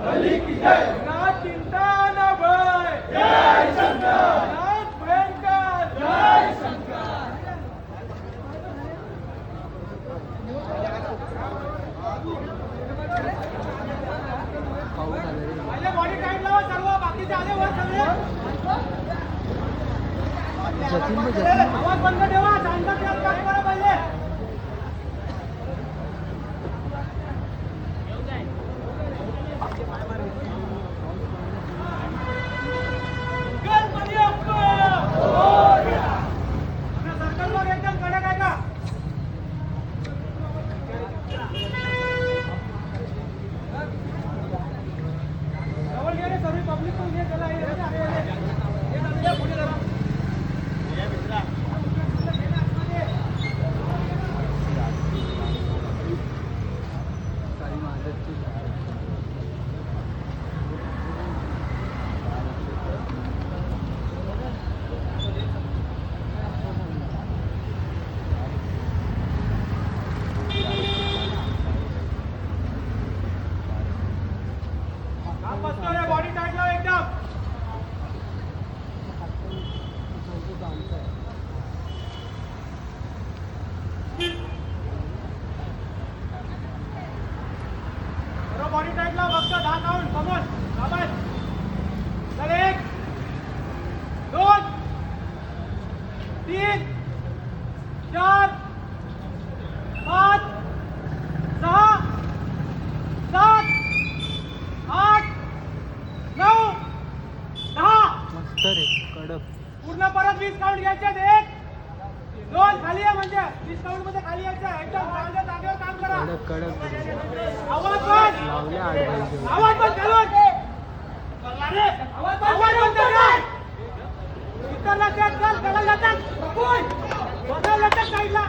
भली की जय ना चिंता ना भय जय शंकर नाथ भयंकर जय शंकर पहिले बॉडी टाईट लावा सर्व बाकीचे आले वर सगळे आवाज बंद ठेवा शांत ठेवा काय करा पहिले गणपती बाप्पा मोरया आपल्या सर्कलवर एकदम कडक आहे का जवळ घे रे सर्व पब्लिक पण घे चला हे पुढे जरा बॉडी टाइट लाव एकदम बॉडी टाइट लाव फक्त 10 काउंट कमॉन शाबाश चल 1 2 3 4 5 6 7 8 9 10 मस्त रे कडक पूर्ण परत 20 काउंट घ्यायचे 1 2 खाली आहे म्हणजे 20 काउंट मध्ये खाली यायचं एकदम चांगल्या जागेवर काम करा कडक कडक आवाज बंद लावले आठ पाहिजे आवाज बंद करून आवाज बंद कर इतरला चेक कर त्याला जातात कोण बदल जातात साईडला